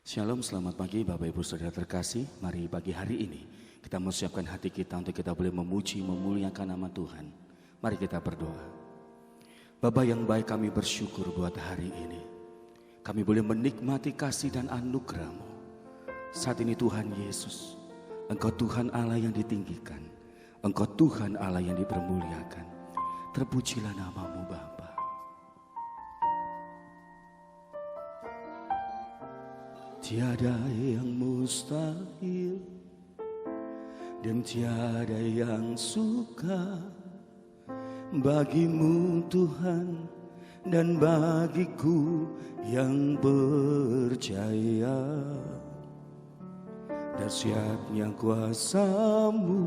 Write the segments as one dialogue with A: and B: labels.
A: Shalom, selamat pagi Bapak Ibu Saudara terkasih. Mari pagi hari ini kita mempersiapkan hati kita untuk kita boleh memuji, memuliakan nama Tuhan. Mari kita berdoa. Bapa yang baik, kami bersyukur buat hari ini. Kami boleh menikmati kasih dan anugerah-Mu. Saat ini Tuhan Yesus, Engkau Tuhan Allah yang ditinggikan. Engkau Tuhan Allah yang dipermuliakan. Terpujilah nama-Mu Bapa. Tiada yang mustahil dan tiada yang suka bagi-Mu Tuhan dan bagiku yang percaya. Dahsyatnya kuasa-Mu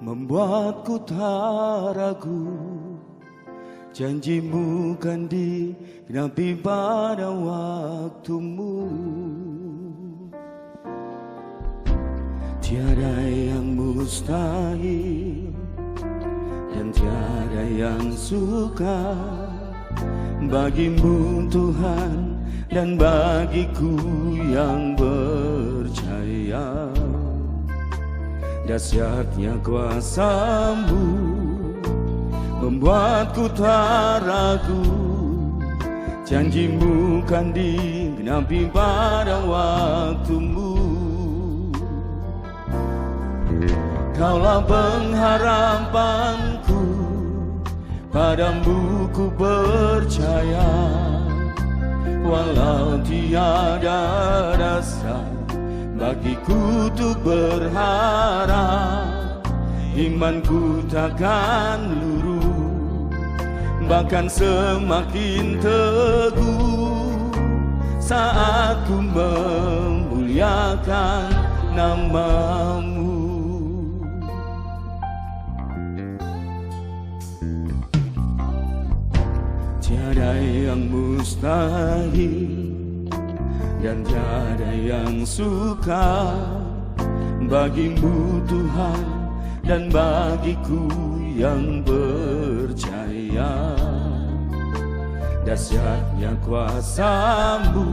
A: membuatku tak ragu. Janji-Mu kan digenapi pada waktu-Mu. Tiada yang mustahil dan tiada yang suka bagi-Mu Tuhan dan bagiku yang percaya. Dahsyatnya kuasa-Mu membuatku tak ragu. Janji-Mu kan digenapi pada waktu-Mu. Kaulah pengharapanku, padamu ku percaya. Walau tiada dasar bagiku untuk berharap, imanku takkan luruh, bahkan semakin teguh saat ku memuliakan nama-Mu. Tiada yang mustahil dan tiada yang suka bagi-Mu Tuhan dan bagiku yang percaya. Dahsyatnya kuasa-Mu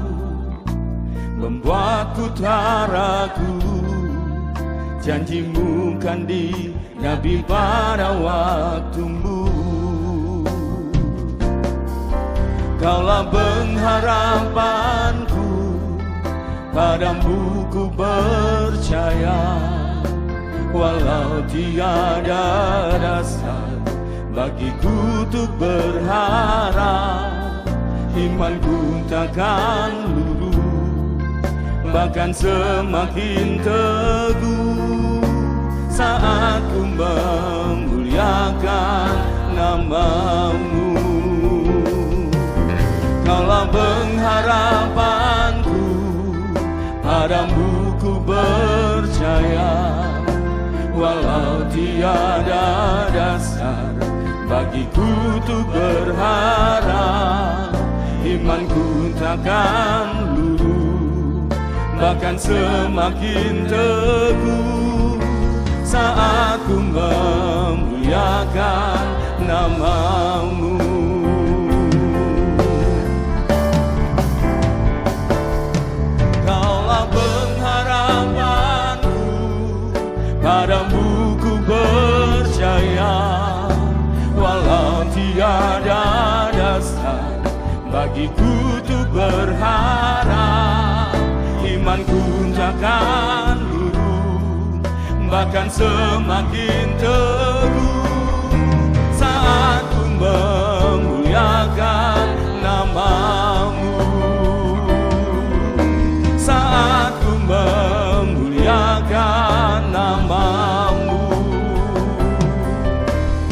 A: membuatku tak ragu. Janji-Mu kan digenapi pada waktu-Mu. Kaulah pengharapanku, padamu ku percaya. Walau tiada dasar bagiku untuk berharap, imanku takkan luruh, bahkan semakin teguh saat ku memuliakan nama-Mu. Kaulah pengharapanku, padamu ku percaya. Walau tiada dasar bagiku untuk berharap, imanku takkan luruh, bahkan semakin teguh saat ku memuliakan nama-Mu. Kaulah pengharapanku, padamu ku percaya. Walau tiada dasar bagiku untuk berharap, imanku takkan luruh, bahkan semakin teguh saat ku memuliakan nama-Mu. Saat ku memuliakan nama-Mu,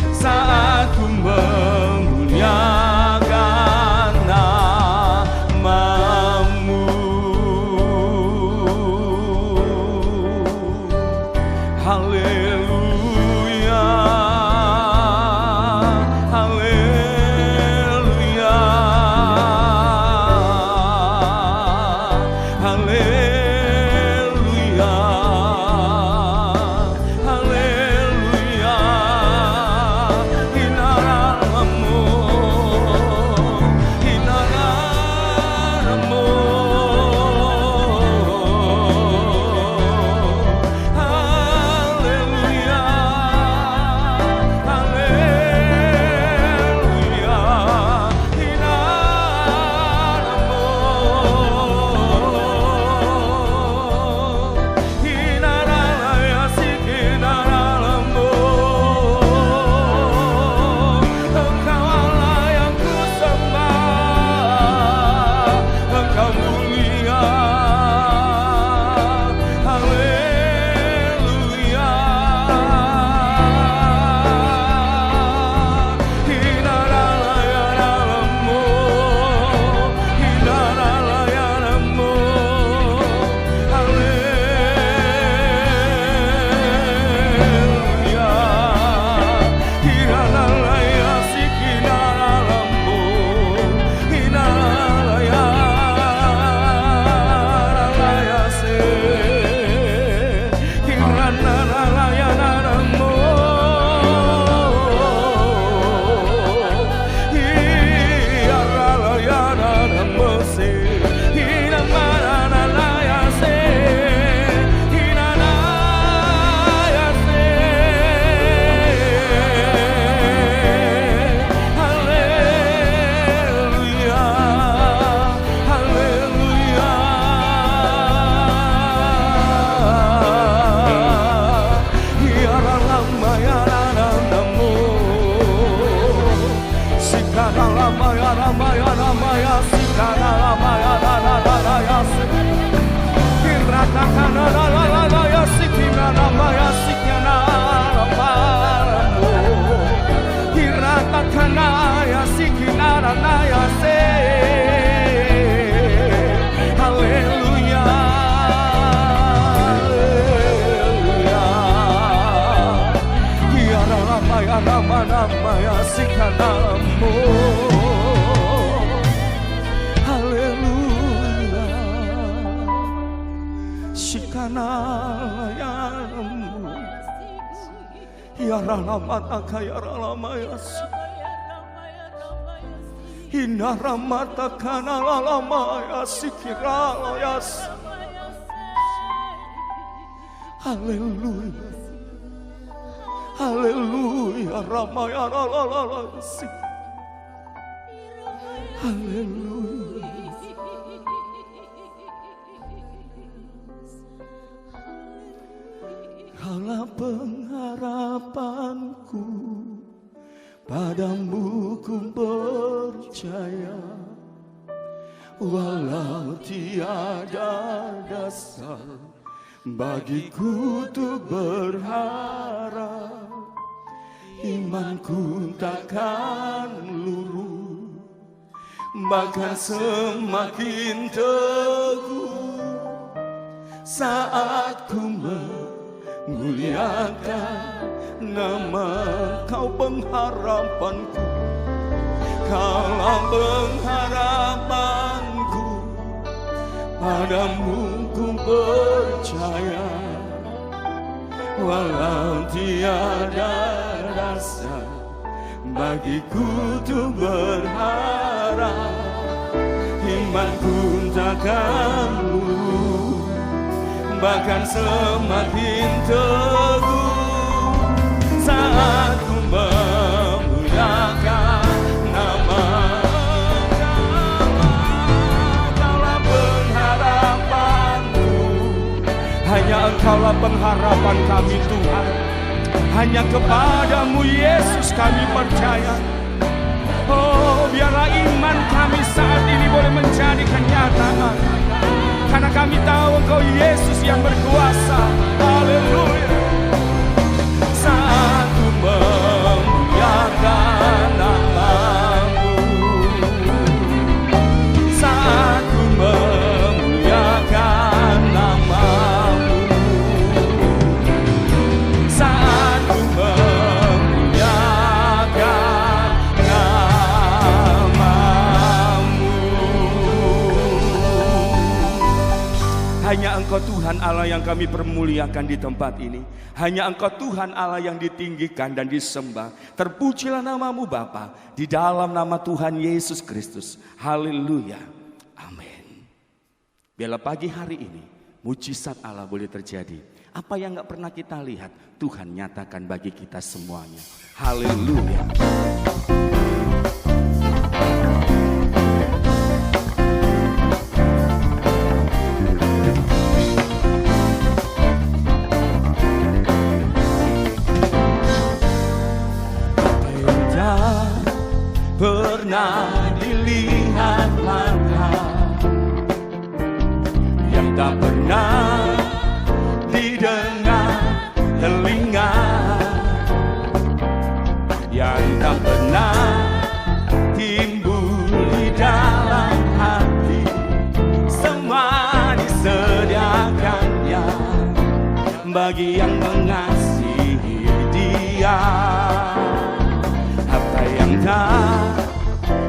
A: saat ku memuliakan nama-Mu. Haleluya, haleluya, haleluya. kanayamu ya ralamata kaya ralamaya ina ramata kana lalamaya sikiralayas. Haleluya, haleluya, ramaya ralalasi. Haleluya. Kaulah pengharapanku, padamu ku percaya, walau tiada dasar bagiku untuk berharap, imanku takkan luruh, bahkan semakin teguh saat ku memuliakan nama Kau pengharapanku. Kaulah pengharapanku, padamu ku percaya, walau tiada dasar bagiku untuk berharap, imanku takkan luruh, bahkan semakin teguh saat ku memuliakan nama. Kaulah pengharapanku, hanya Engkaulah pengharapan kami Tuhan. Hanya kepadamu Yesus kami percaya. Oh, biarlah iman kami saat ini boleh menjadi kenyataan, karena kami tahu Engkau Yesus yang berkuasa. Haleluya. Saat ku memuliakan nama-Mu, saat ku memuliakan nama-Mu, saat ku memuliakan nama-Mu. Hanya Engkau Tuhan Allah yang kami permuliakan di tempat ini. Hanya Engkau Tuhan Allah yang ditinggikan dan disembah. Terpujilah nama-Mu Bapa, di dalam nama Tuhan Yesus Kristus. Haleluya. Amin. Biarlah pagi hari ini mujizat Allah boleh terjadi. Apa yang gak pernah kita lihat, Tuhan nyatakan bagi kita semuanya. Haleluya. Pernah dilihat mata, yang tak pernah didengar telinga, yang tak pernah timbul di dalam hati, semua disediakannya bagi yang mengasihi Dia. Apa yang tak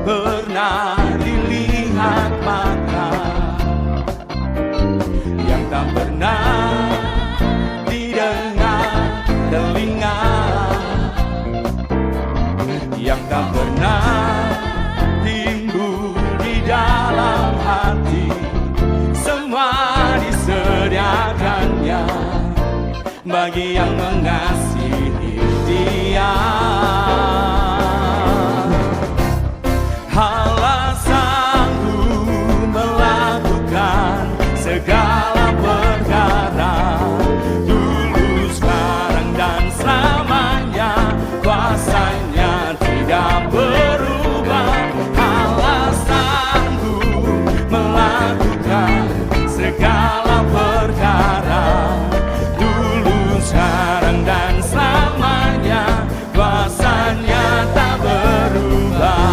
A: pernah dilihat mata, yang tak pernah didengar telinga, yang tak pernah timbul di dalam hati, semua disediakannya bagi yang mengasihi Dia. Allah sanggup melakukan segala perkara, dulu, sekarang, dan selamanya. Kuasanya tidak berubah. Allah sanggup melakukan segala perkara, dulu, sekarang, dan selamanya. Kuasanya tak berubah.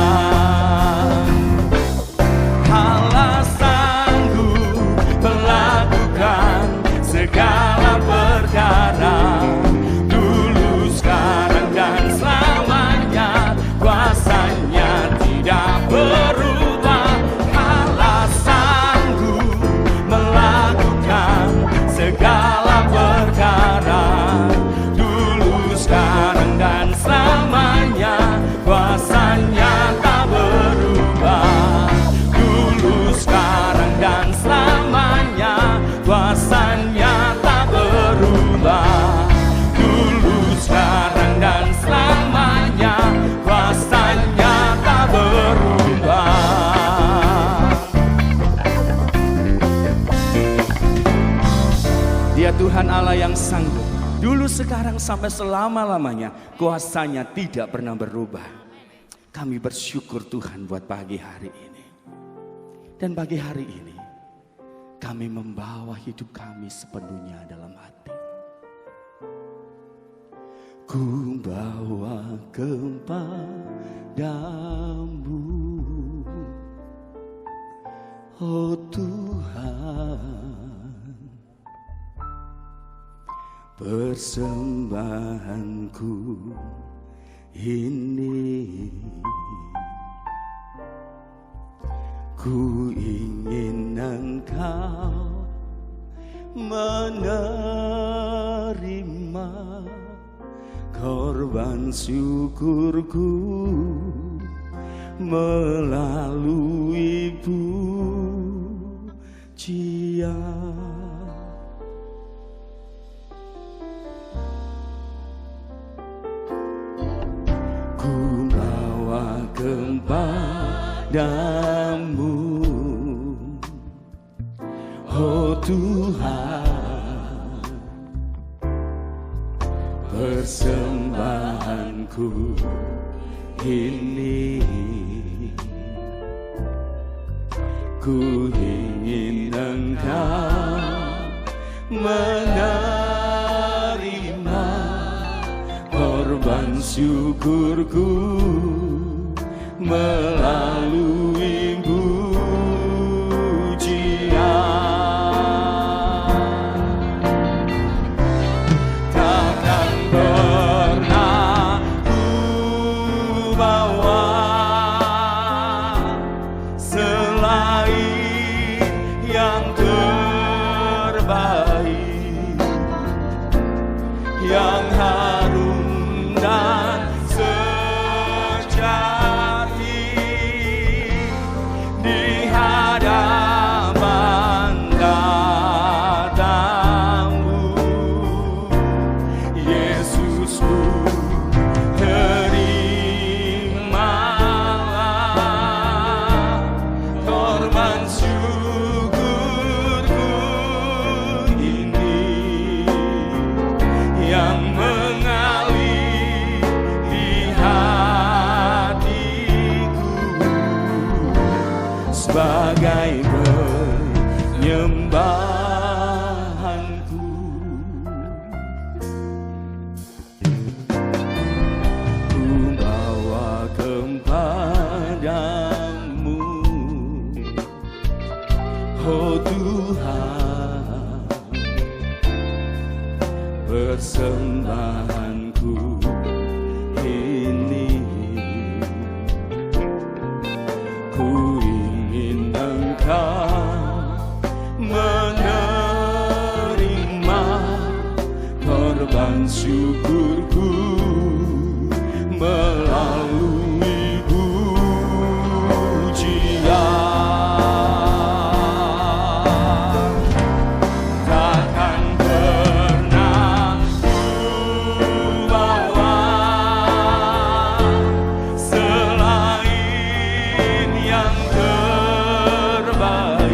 A: Segala perkara, dulu, sekarang, dan selamanya. Kuasanya tidak berubah. Allah sanggup melakukan Dia Tuhan Allah yang sanggup, dulu, sekarang, sampai selama-lamanya. Kuasanya tidak pernah berubah. Kami bersyukur Tuhan buat pagi hari ini. Dan pagi hari ini kami membawa hidup kami sepenuhnya dalam hati. Ku bawa kepadamu, oh Tuhan, persembahanku ini. Ku ingin Engkau menerima korban syukurku melalui pujian. Ku bawa kepadamu, oh Tuhan, persembahanku ini. Ku ingin Engkau menerima korban syukurku melalui yang harum dan sejati di hadapan tatamu, Yesusku, terimalah korban syukurku ini yang mengalir di hatiku sebagai penyembahanku. Ku bawa kepadamu, oh Tuhan, persembahanku ini. Ku ingin Engkau menerima korban syukurku melalui pujian. Takkan pernah bawa selain yang terbaik,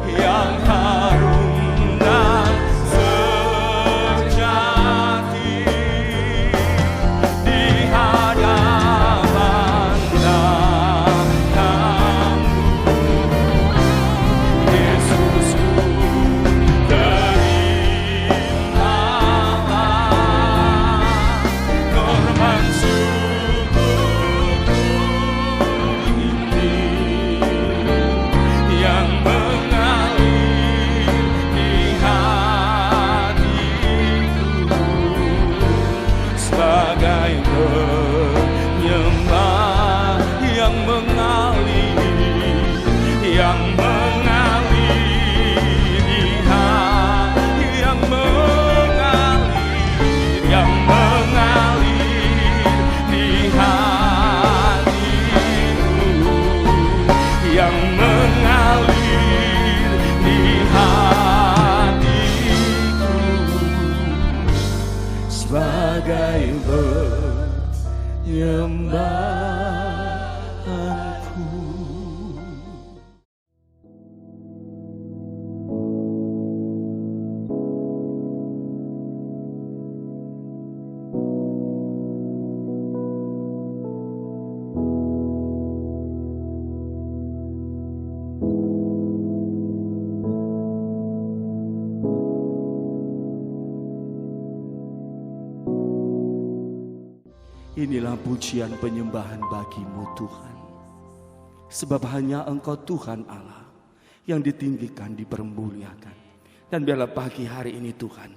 A: yang harum dan sejati inilah pujian penyembahan bagi-Mu Tuhan. Sebab hanya Engkau Tuhan Allah yang ditinggikan, dipermuliakan. Dan biarlah pagi hari ini Tuhan,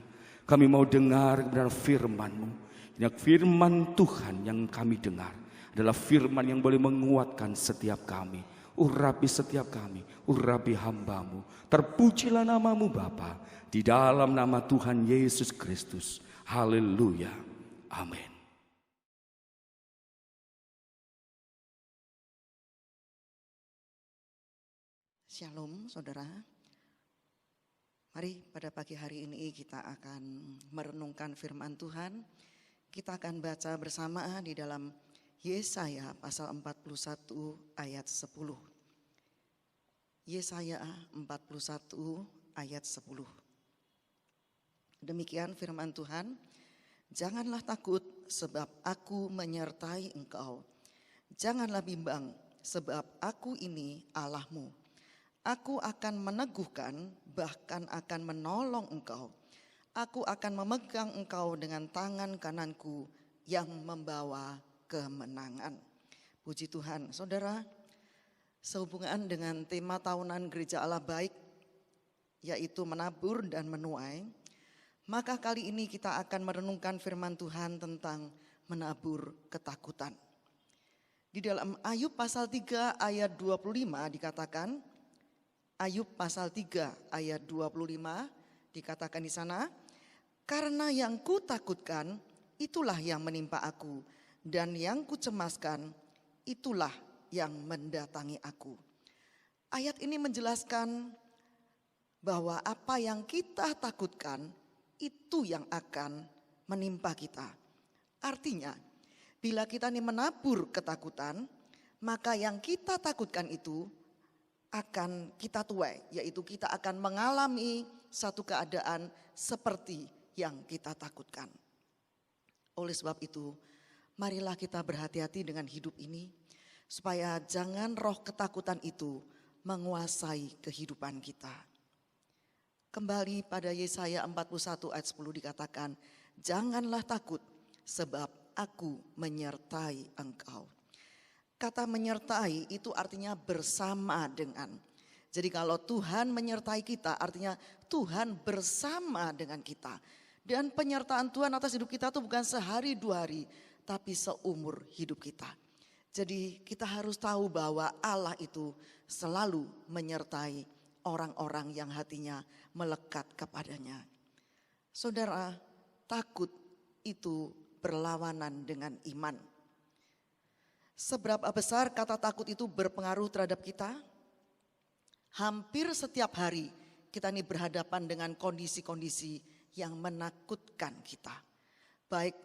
A: kami mau dengar kebenaran firman-Mu. Yang firman Tuhan yang kami dengar adalah firman yang boleh menguatkan setiap kami. Urapi setiap kami, urapi hamba-Mu. Terpujilah nama-Mu Bapa, di dalam nama Tuhan Yesus Kristus. Haleluya. Amin.
B: Shalom saudara. Mari pada pagi hari ini kita akan merenungkan firman Tuhan. Kita akan baca bersama di dalam Yesaya pasal 41 ayat 10. Yesaya 41 ayat 10. Demikian firman Tuhan. Janganlah takut sebab aku menyertai engkau. Janganlah bimbang sebab aku ini Allahmu. Aku akan meneguhkan, bahkan akan menolong engkau. Aku akan memegang engkau dengan tangan kananku yang membawa kemenangan. Puji Tuhan. Saudara, sehubungan dengan tema tahunan Gereja Allah Baik, yaitu menabur dan menuai, maka kali ini kita akan merenungkan firman Tuhan tentang menabur ketakutan. Di dalam Ayub pasal 3 ayat 25 dikatakan, Ayub pasal 3 ayat 25 dikatakan di sana, karena yang ku takutkan itulah yang menimpa aku, dan yang ku cemaskan itulah yang mendatangi aku. Ayat ini menjelaskan bahwa apa yang kita takutkan itu yang akan menimpa kita. Artinya, bila kita ini menabur ketakutan, maka yang kita takutkan itu akan kita tuai, yaitu kita akan mengalami satu keadaan seperti yang kita takutkan. Oleh sebab itu, marilah kita berhati-hati dengan hidup ini, supaya jangan roh ketakutan itu menguasai kehidupan kita. Kembali pada Yesaya 41 ayat 10 dikatakan, janganlah takut sebab aku menyertai engkau. Kata menyertai itu artinya bersama dengan. Jadi kalau Tuhan menyertai kita artinya Tuhan bersama dengan kita. Dan penyertaan Tuhan atas hidup kita itu bukan sehari dua hari, tapi seumur hidup kita. Jadi kita harus tahu bahwa Allah itu selalu menyertai orang-orang yang hatinya melekat kepadanya. Saudara, takut itu berlawanan dengan iman. Seberapa besar kata takut itu berpengaruh terhadap kita? Hampir setiap hari kita ini berhadapan dengan kondisi-kondisi yang menakutkan kita. Baik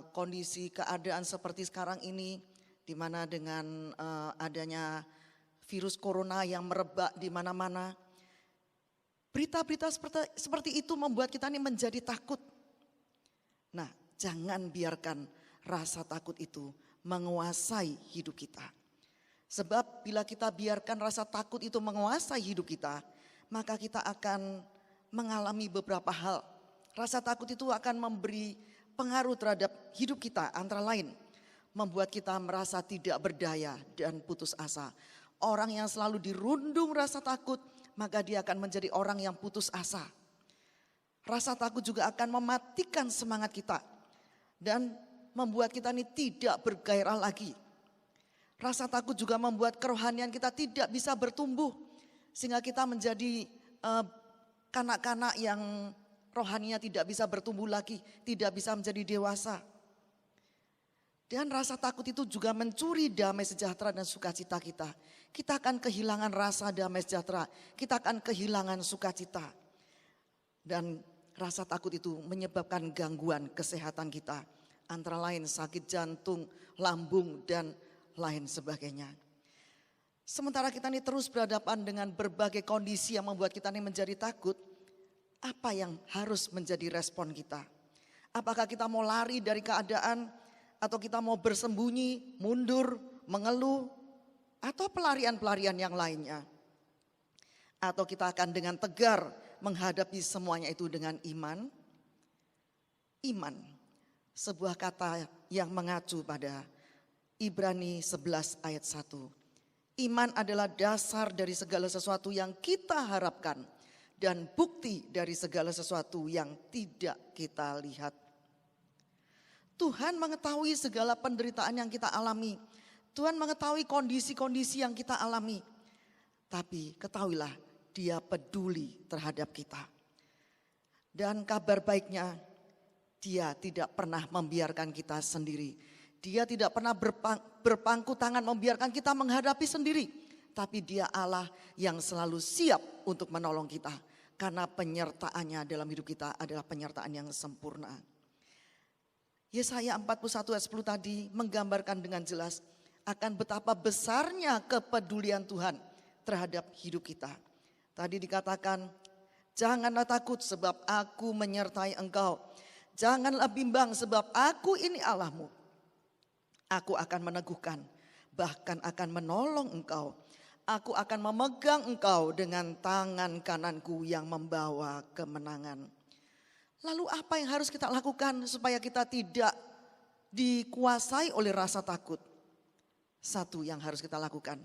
B: kondisi keadaan seperti sekarang ini, di mana dengan adanya virus corona yang merebak di mana-mana. Berita-berita seperti itu membuat kita ini menjadi takut. Nah, jangan biarkan rasa takut itu menguasai hidup kita. Sebab bila kita biarkan rasa takut itu menguasai hidup kita, maka kita akan mengalami beberapa hal. Rasa takut itu akan memberi pengaruh terhadap hidup kita, antara lain membuat kita merasa tidak berdaya dan putus asa. Orang yang selalu dirundung rasa takut, maka dia akan menjadi orang yang putus asa. Rasa takut juga akan mematikan semangat kita dan membuat kita ini tidak bergairah lagi. Rasa takut juga membuat kerohanian kita tidak bisa bertumbuh, sehingga kita menjadi kanak-kanak yang rohaninya tidak bisa bertumbuh lagi, tidak bisa menjadi dewasa. Dan rasa takut itu juga mencuri damai sejahtera dan sukacita kita. Kita akan kehilangan rasa damai sejahtera, kita akan kehilangan sukacita. Dan rasa takut itu menyebabkan gangguan kesehatan kita. Antara lain sakit jantung, lambung, dan lain sebagainya. Sementara kita ini terus berhadapan dengan berbagai kondisi yang membuat kita ini menjadi takut, apa yang harus menjadi respon kita? Apakah kita mau lari dari keadaan, atau kita mau bersembunyi, mundur, mengeluh, atau pelarian-pelarian yang lainnya? Atau kita akan dengan tegar menghadapi semuanya itu dengan iman? Iman. sebuah kata yang mengacu pada Ibrani 11 ayat 1. Iman adalah dasar dari segala sesuatu yang kita harapkan dan bukti dari segala sesuatu yang tidak kita lihat. Tuhan mengetahui segala penderitaan yang kita alami. Tuhan mengetahui kondisi-kondisi yang kita alami. Tapi ketahuilah, Dia peduli terhadap kita. Dan kabar baiknya, Dia tidak pernah membiarkan kita sendiri. Dia tidak pernah berpangku tangan membiarkan kita menghadapi sendiri. Tapi Dia Allah yang selalu siap untuk menolong kita. Karena penyertaannya dalam hidup kita adalah penyertaan yang sempurna. Yesaya 41 ayat 10 tadi menggambarkan dengan jelas akan betapa besarnya kepedulian Tuhan terhadap hidup kita. Tadi dikatakan, janganlah takut sebab aku menyertai engkau. Janganlah bimbang sebab aku ini Allahmu. Aku akan meneguhkan, bahkan akan menolong engkau. Aku akan memegang engkau dengan tangan kananku yang membawa kemenangan. Lalu apa yang harus kita lakukan supaya kita tidak dikuasai oleh rasa takut? Satu yang harus kita lakukan,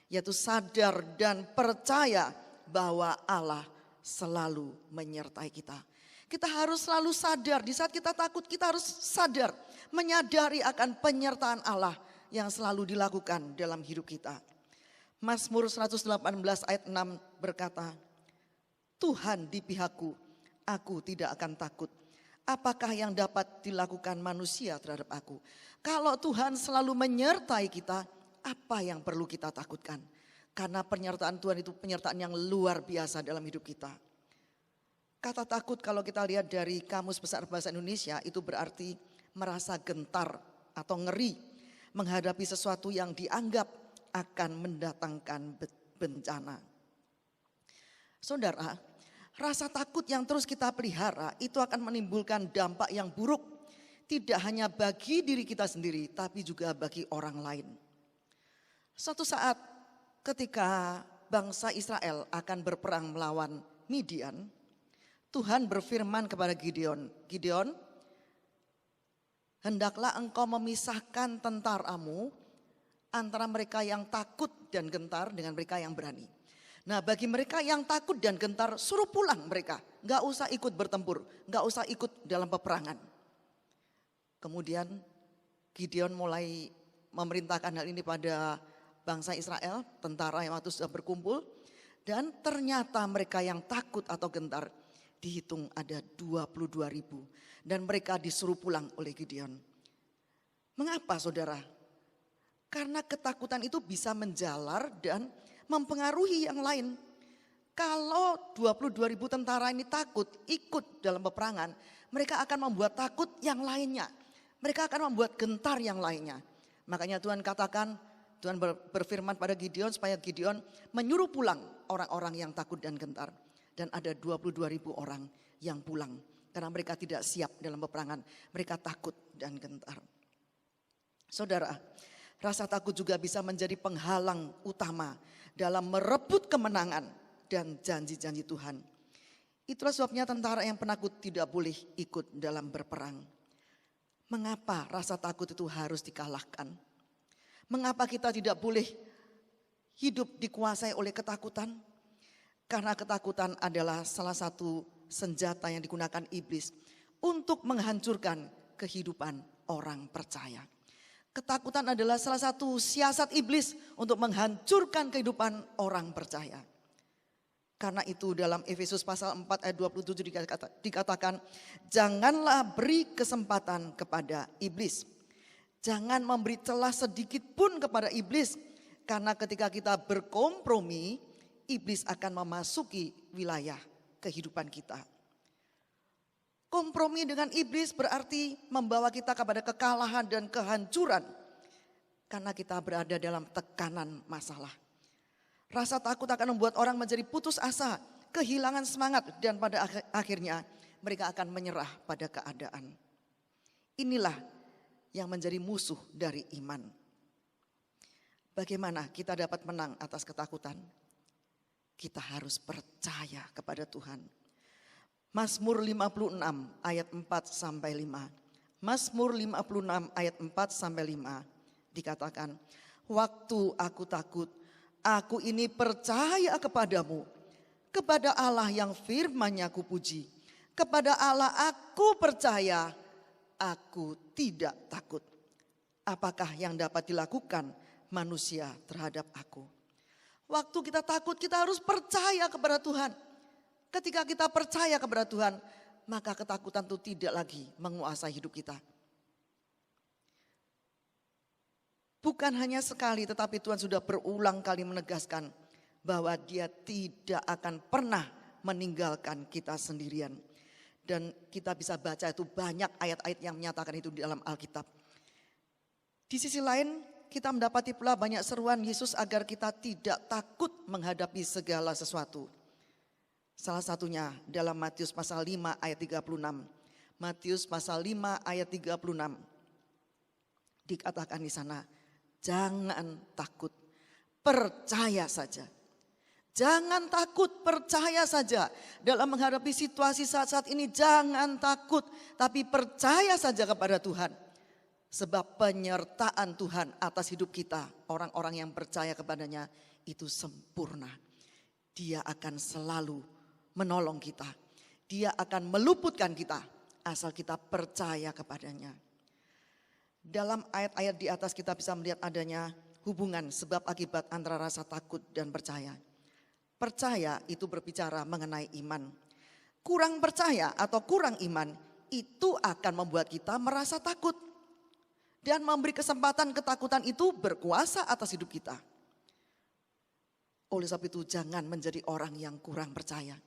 B: yaitu sadar dan percaya bahwa Allah selalu menyertai kita. Kita harus selalu sadar, di saat kita takut kita harus sadar, menyadari akan penyertaan Allah yang selalu dilakukan dalam hidup kita. Mazmur 118 ayat 6 berkata, Tuhan di pihakku, aku tidak akan takut. Apakah yang dapat dilakukan manusia terhadap aku? Kalau Tuhan selalu menyertai kita, apa yang perlu kita takutkan? Karena penyertaan Tuhan itu penyertaan yang luar biasa dalam hidup kita. Kata takut kalau kita lihat dari Kamus Besar Bahasa Indonesia itu berarti merasa gentar atau ngeri menghadapi sesuatu yang dianggap akan mendatangkan bencana. Saudara, rasa takut yang terus kita pelihara itu akan menimbulkan dampak yang buruk. Tidak hanya bagi diri kita sendiri tapi juga bagi orang lain. Suatu saat ketika bangsa Israel akan berperang melawan Midian, Tuhan berfirman kepada Gideon, Gideon, hendaklah engkau memisahkan tentaramu antara mereka yang takut dan gentar dengan mereka yang berani. Nah, bagi mereka yang takut dan gentar, suruh pulang mereka. Gak usah ikut bertempur, gak usah ikut dalam peperangan. Kemudian Gideon mulai memerintahkan hal ini pada bangsa Israel, tentara yang waktu sudah berkumpul. Dan ternyata mereka yang takut atau gentar dihitung ada 22.000. Dan mereka disuruh pulang oleh Gideon. Mengapa saudara? Karena ketakutan itu bisa menjalar dan mempengaruhi yang lain. Kalau 22.000 tentara ini takut ikut dalam peperangan, mereka akan membuat takut yang lainnya. Mereka akan membuat gentar yang lainnya. Makanya Tuhan katakan, Tuhan berfirman pada Gideon supaya Gideon menyuruh pulang orang-orang yang takut dan gentar. Dan ada 22.000 orang yang pulang karena mereka tidak siap dalam peperangan. Mereka takut dan gentar. Saudara, rasa takut juga bisa menjadi penghalang utama dalam merebut kemenangan dan janji-janji Tuhan. Itulah sebabnya tentara yang penakut tidak boleh ikut dalam berperang. Mengapa rasa takut itu harus dikalahkan? Mengapa kita tidak boleh hidup dikuasai oleh ketakutan? Karena ketakutan adalah salah satu senjata yang digunakan iblis untuk menghancurkan kehidupan orang percaya. Ketakutan adalah salah satu siasat iblis untuk menghancurkan kehidupan orang percaya. Karena itu dalam Efesus pasal 4 ayat 27 dikatakan, janganlah beri kesempatan kepada iblis. Jangan memberi celah sedikit pun kepada iblis. Karena ketika kita berkompromi, iblis akan memasuki wilayah kehidupan kita. Kompromi dengan iblis berarti membawa kita kepada kekalahan dan kehancuran. Karena kita berada dalam tekanan masalah. Rasa takut akan membuat orang menjadi putus asa, kehilangan semangat, dan pada akhirnya mereka akan menyerah pada keadaan. Inilah yang menjadi musuh dari iman. Bagaimana kita dapat menang atas ketakutan? Kita harus percaya kepada Tuhan. Mazmur 56 ayat 4 sampai 5. Mazmur 56 ayat 4 sampai 5 dikatakan, waktu aku takut, aku ini percaya kepadamu, kepada Allah yang firman-Nya kupuji, kepada Allah aku percaya, aku tidak takut. Apakah yang dapat dilakukan manusia terhadap aku? Waktu kita takut, kita harus percaya kepada Tuhan. Ketika kita percaya kepada Tuhan, maka ketakutan itu tidak lagi menguasai hidup kita. Bukan hanya sekali, tetapi Tuhan sudah berulang kali menegaskan bahwa Dia tidak akan pernah meninggalkan kita sendirian. Dan kita bisa baca itu banyak ayat-ayat yang menyatakan itu di dalam Alkitab. Di sisi lain, kita mendapati pula banyak seruan Yesus agar kita tidak takut menghadapi segala sesuatu. Salah satunya dalam Matius pasal 5 ayat 36. Matius pasal 5 ayat 36. Dikatakan di sana, jangan takut, percaya saja. Jangan takut, percaya saja. Dalam menghadapi situasi saat-saat ini jangan takut, tapi percaya saja kepada Tuhan. Sebab penyertaan Tuhan atas hidup kita, orang-orang yang percaya kepadanya itu sempurna. Dia akan selalu menolong kita. Dia akan meluputkan kita asal kita percaya kepadanya. Dalam ayat-ayat di atas kita bisa melihat adanya hubungan sebab akibat antara rasa takut dan percaya. Percaya itu berbicara mengenai iman. Kurang percaya atau kurang iman itu akan membuat kita merasa takut. Dan memberi kesempatan ketakutan itu berkuasa atas hidup kita. Oleh sebab itu jangan menjadi orang yang kurang percaya.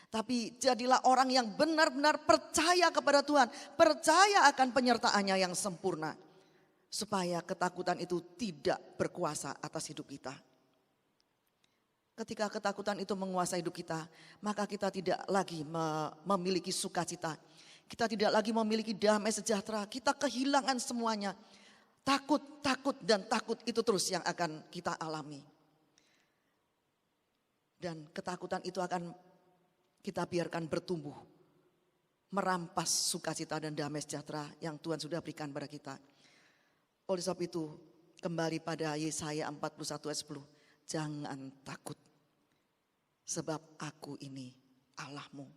B: Tapi jadilah orang yang benar-benar percaya kepada Tuhan. Percaya akan penyertaannya yang sempurna. Supaya ketakutan itu tidak berkuasa atas hidup kita. Ketika ketakutan itu menguasai hidup kita, maka kita tidak lagi memiliki sukacita. Kita tidak lagi memiliki damai sejahtera. Kita kehilangan semuanya. Takut, takut, dan takut itu terus yang akan kita alami. Dan ketakutan itu akan kita biarkan bertumbuh. Merampas sukacita dan damai sejahtera yang Tuhan sudah berikan pada kita. Oleh sebab itu, kembali pada Yesaya 41 ayat 10. Jangan takut, sebab aku ini Allahmu.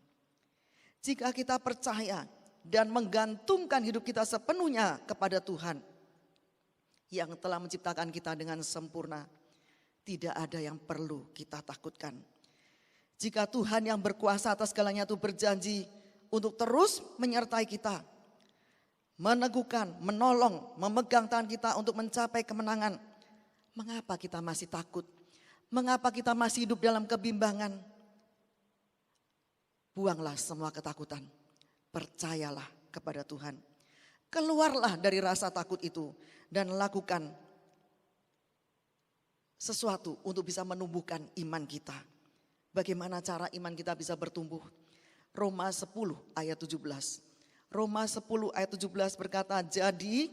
B: Jika kita percaya dan menggantungkan hidup kita sepenuhnya kepada Tuhan yang telah menciptakan kita dengan sempurna, tidak ada yang perlu kita takutkan. Jika Tuhan yang berkuasa atas segalanya itu berjanji untuk terus menyertai kita, meneguhkan, menolong, memegang tangan kita untuk mencapai kemenangan, mengapa kita masih takut? Mengapa kita masih hidup dalam kebimbangan? Buanglah semua ketakutan. Percayalah kepada Tuhan. Keluarlah dari rasa takut itu dan lakukan sesuatu untuk bisa menumbuhkan iman kita. Bagaimana cara iman kita bisa bertumbuh? Roma 10 ayat 17. Roma 10 ayat 17 berkata, jadi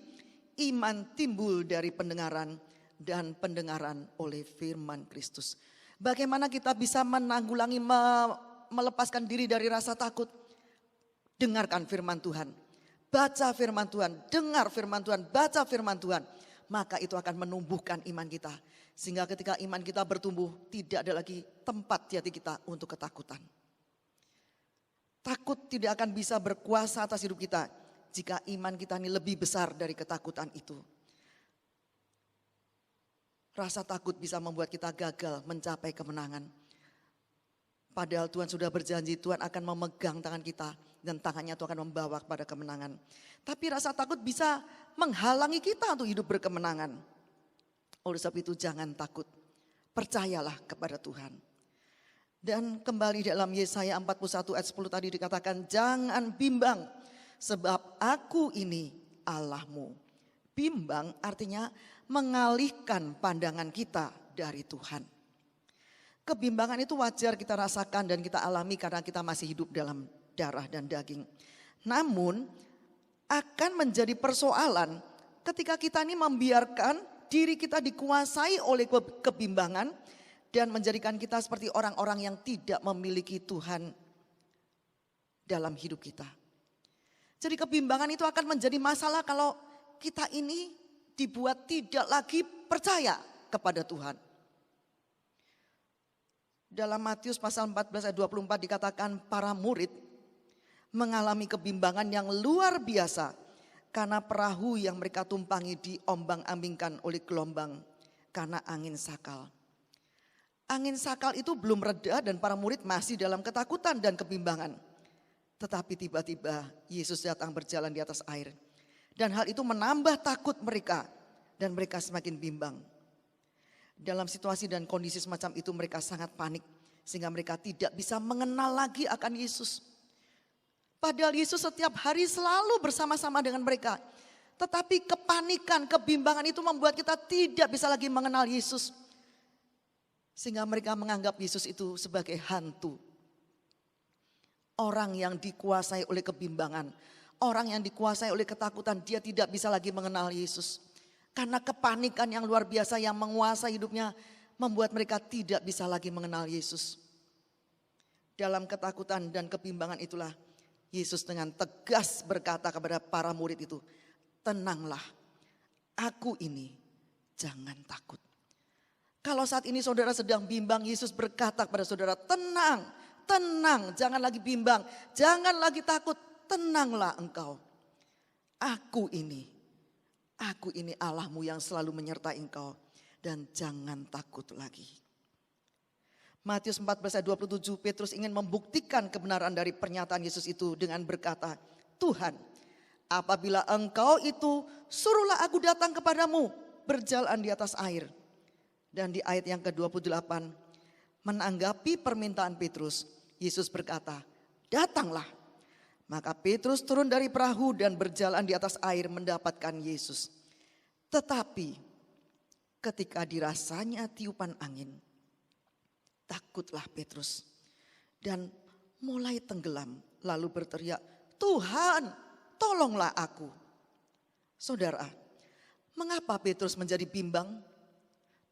B: iman timbul dari pendengaran dan pendengaran oleh firman Kristus. Bagaimana kita bisa menanggulangi, melepaskan diri dari rasa takut? Dengarkan firman Tuhan, baca firman Tuhan, dengar firman Tuhan, baca firman Tuhan. Maka itu akan menumbuhkan iman kita. Sehingga ketika iman kita bertumbuh, tidak ada lagi tempat di hati kita untuk ketakutan. Takut tidak akan bisa berkuasa atas hidup kita jika iman kita ini lebih besar dari ketakutan itu. Rasa takut bisa membuat kita gagal mencapai kemenangan. Padahal Tuhan sudah berjanji Tuhan akan memegang tangan kita dan tangannya itu akan membawa kepada kemenangan. Tapi rasa takut bisa menghalangi kita untuk hidup berkemenangan. Oleh sebab itu jangan takut, percayalah kepada Tuhan. Dan kembali dalam Yesaya 41 ayat 10 tadi dikatakan, jangan bimbang sebab aku ini Allahmu. Bimbang artinya mengalihkan pandangan kita dari Tuhan. Kebimbangan itu wajar kita rasakan dan kita alami karena kita masih hidup dalam darah dan daging. Namun akan menjadi persoalan ketika kita ini membiarkan diri kita dikuasai oleh kebimbangan dan menjadikan kita seperti orang-orang yang tidak memiliki Tuhan dalam hidup kita. Jadi kebimbangan itu akan menjadi masalah kalau kita ini dibuat tidak lagi percaya kepada Tuhan. Dalam Matius pasal 14 ayat 24 dikatakan para murid mengalami kebimbangan yang luar biasa karena perahu yang mereka tumpangi diombang-ambingkan oleh gelombang karena angin sakal. Angin sakal itu belum reda dan para murid masih dalam ketakutan dan kebimbangan. Tetapi tiba-tiba Yesus datang berjalan di atas air. Dan hal itu menambah takut mereka dan mereka semakin bimbang. Dalam situasi dan kondisi semacam itu mereka sangat panik sehingga mereka tidak bisa mengenal lagi akan Yesus. Padahal Yesus setiap hari selalu bersama-sama dengan mereka. Tetapi kepanikan, kebimbangan itu membuat kita tidak bisa lagi mengenal Yesus. Sehingga mereka menganggap Yesus itu sebagai hantu. Orang yang dikuasai oleh kebimbangan, orang yang dikuasai oleh ketakutan, dia tidak bisa lagi mengenal Yesus. Karena kepanikan yang luar biasa yang menguasai hidupnya membuat mereka tidak bisa lagi mengenal Yesus. Dalam ketakutan dan kebimbangan itulah Yesus dengan tegas berkata kepada para murid itu, tenanglah, aku ini, jangan takut. Kalau saat ini saudara sedang bimbang, Yesus berkata kepada saudara, tenang, tenang, jangan lagi bimbang, jangan lagi takut, tenanglah engkau. Aku ini Allahmu yang selalu menyertai engkau dan jangan takut lagi. Matius 14 ayat 27, Petrus ingin membuktikan kebenaran dari pernyataan Yesus itu dengan berkata, Tuhan, apabila engkau itu, suruhlah aku datang kepadamu berjalan di atas air. Dan di ayat yang ke-28, menanggapi permintaan Petrus, Yesus berkata, datanglah. Maka Petrus turun dari perahu dan berjalan di atas air mendapatkan Yesus. Tetapi ketika dirasanya tiupan angin, takutlah Petrus dan mulai tenggelam lalu berteriak, Tuhan, tolonglah aku. Saudara, mengapa Petrus menjadi bimbang?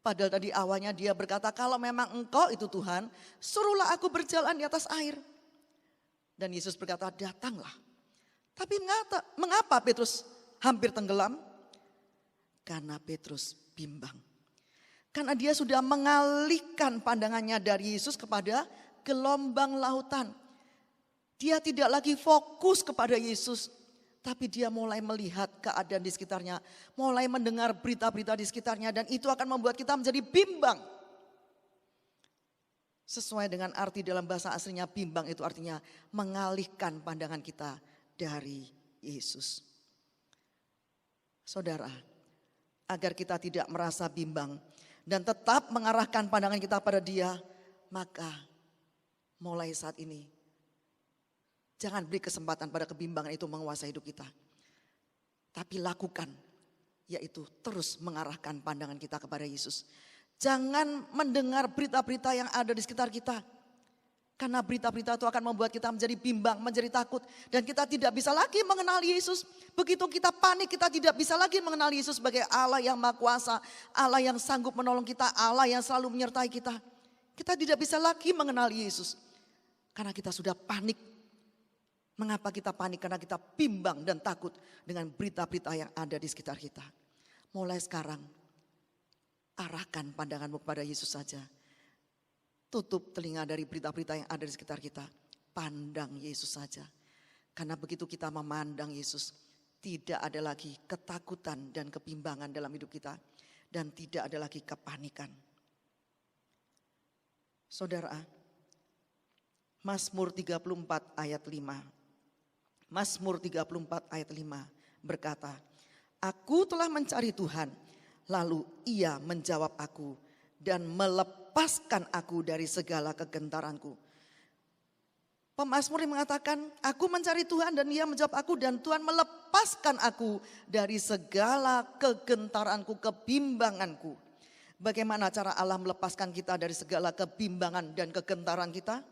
B: Padahal tadi awalnya dia berkata, kalau memang engkau itu Tuhan, suruhlah aku berjalan di atas air. Dan Yesus berkata, datanglah. Tapi mengapa Petrus hampir tenggelam? Karena Petrus bimbang. Karena dia sudah mengalihkan pandangannya dari Yesus kepada gelombang lautan. Dia tidak lagi fokus kepada Yesus. Tapi dia mulai melihat keadaan di sekitarnya. Mulai mendengar berita-berita di sekitarnya. Dan itu akan membuat kita menjadi bimbang. Sesuai dengan arti dalam bahasa aslinya, bimbang itu artinya mengalihkan pandangan kita dari Yesus. Saudara, agar kita tidak merasa bimbang dan tetap mengarahkan pandangan kita pada Dia, maka mulai saat ini jangan beri kesempatan pada kebimbangan itu menguasai hidup kita. Tapi lakukan, yaitu terus mengarahkan pandangan kita kepada Yesus. Jangan mendengar berita-berita yang ada di sekitar kita. Karena berita-berita itu akan membuat kita menjadi bimbang, menjadi takut. Dan kita tidak bisa lagi mengenal Yesus. Begitu kita panik, kita tidak bisa lagi mengenal Yesus sebagai Allah yang Maha Kuasa. Allah yang sanggup menolong kita, Allah yang selalu menyertai kita. Kita tidak bisa lagi mengenal Yesus. Karena kita sudah panik. Mengapa kita panik? Karena kita bimbang dan takut dengan berita-berita yang ada di sekitar kita. Mulai sekarang, arahkan pandanganmu kepada Yesus saja. Tutup telinga dari berita-berita yang ada di sekitar kita. Pandang Yesus saja. Karena begitu kita memandang Yesus, tidak ada lagi ketakutan dan kebimbangan dalam hidup kita. Dan tidak ada lagi kepanikan. Saudara, Mazmur 34 ayat 5. Mazmur 34 ayat 5 berkata, aku telah mencari Tuhan, lalu Ia menjawab aku dan melepaskan aku dari segala kegentaranku. Pemazmur mengatakan, aku mencari Tuhan dan Ia menjawab aku dan Tuhan melepaskan aku dari segala kegentaranku, kebimbanganku. Bagaimana cara Allah melepaskan kita dari segala kebimbangan dan kegentaran kita?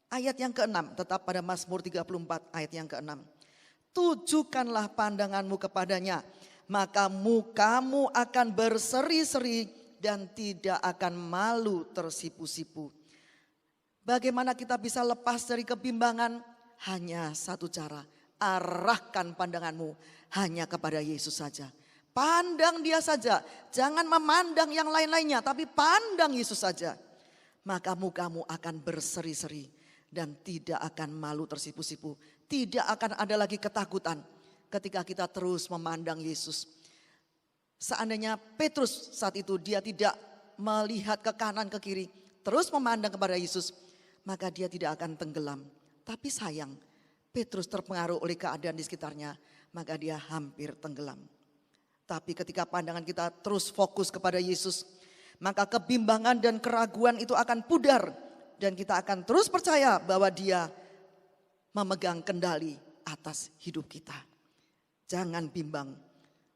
B: Ayat yang ke-6, tetap pada Mazmur 34 ayat yang ke-6. Tujukanlah pandanganmu kepadanya, maka mukamu akan berseri-seri dan tidak akan malu tersipu-sipu. Bagaimana kita bisa lepas dari kebimbangan? Hanya satu cara, arahkan pandanganmu hanya kepada Yesus saja. Pandang dia saja, jangan memandang yang lain-lainnya, tapi pandang Yesus saja. Maka mukamu akan berseri-seri dan tidak akan malu tersipu-sipu. Tidak akan ada lagi ketakutan ketika kita terus memandang Yesus. Seandainya Petrus saat itu dia tidak melihat ke kanan ke kiri, terus memandang kepada Yesus, maka dia tidak akan tenggelam. Tapi sayang, Petrus terpengaruh oleh keadaan di sekitarnya, maka dia hampir tenggelam. Tapi ketika pandangan kita terus fokus kepada Yesus, maka kebimbangan dan keraguan itu akan pudar. Dan kita akan terus percaya bahwa dia memegang kendali atas hidup kita. Jangan bimbang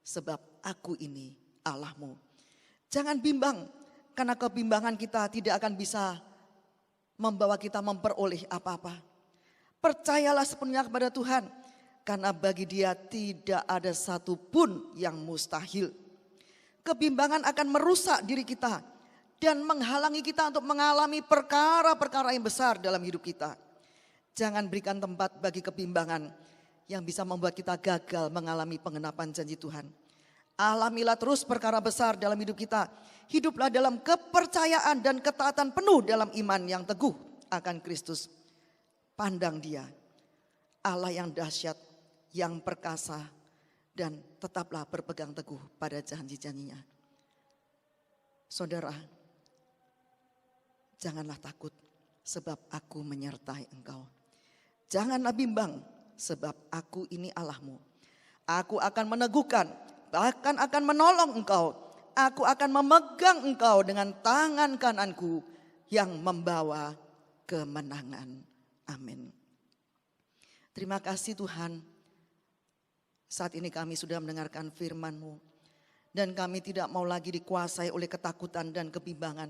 B: sebab aku ini Allahmu. Jangan bimbang karena kebimbangan kita tidak akan bisa membawa kita memperoleh apa-apa. Percayalah sepenuhnya kepada Tuhan, karena bagi Dia tidak ada satupun yang mustahil. Kebimbangan akan merusak diri kita dan menghalangi kita untuk mengalami perkara-perkara yang besar dalam hidup kita. Jangan berikan tempat bagi kebimbangan yang bisa membuat kita gagal mengalami pengenapan janji Tuhan. Alamilah terus perkara besar dalam hidup kita. Hiduplah dalam kepercayaan dan ketaatan penuh dalam iman yang teguh akan Kristus. Pandang Dia, Allah yang dahsyat, yang perkasa, dan tetaplah berpegang teguh pada janji-janjinya. Saudara, janganlah takut sebab aku menyertai engkau. Janganlah bimbang sebab aku ini Allahmu. Aku akan meneguhkan, bahkan akan menolong engkau. Aku akan memegang engkau dengan tangan kananku yang membawa kemenangan. Amin. Terima kasih Tuhan. Saat ini kami sudah mendengarkan firman-Mu. Dan kami tidak mau lagi dikuasai oleh ketakutan dan kebimbangan.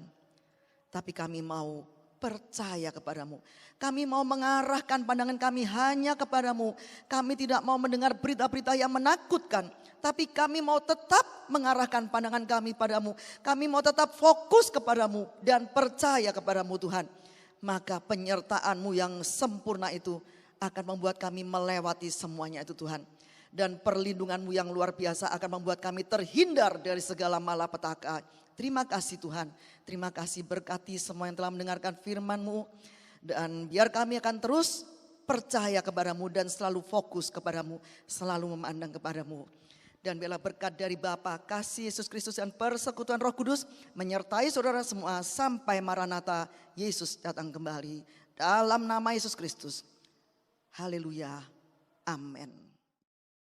B: Tapi kami mau percaya kepadamu. Kami mau mengarahkan pandangan kami hanya kepadamu. Kami tidak mau mendengar berita-berita yang menakutkan. Tapi kami mau tetap mengarahkan pandangan kami padamu. Kami mau tetap fokus kepadamu dan percaya kepadamu Tuhan. Maka penyertaan-Mu yang sempurna itu akan membuat kami melewati semuanya itu Tuhan. Dan perlindungan-Mu yang luar biasa akan membuat kami terhindar dari segala malapetaka. Terima kasih Tuhan. Terima kasih, berkati semua yang telah mendengarkan firman-Mu. Dan biar kami akan terus percaya kepadamu dan selalu fokus kepadamu. Selalu memandang kepadamu. Dan biarlah berkat dari Bapa, kasih Yesus Kristus dan persekutuan Roh Kudus menyertai saudara semua sampai Maranatha Yesus datang kembali. Dalam nama Yesus Kristus. Haleluya. Amin.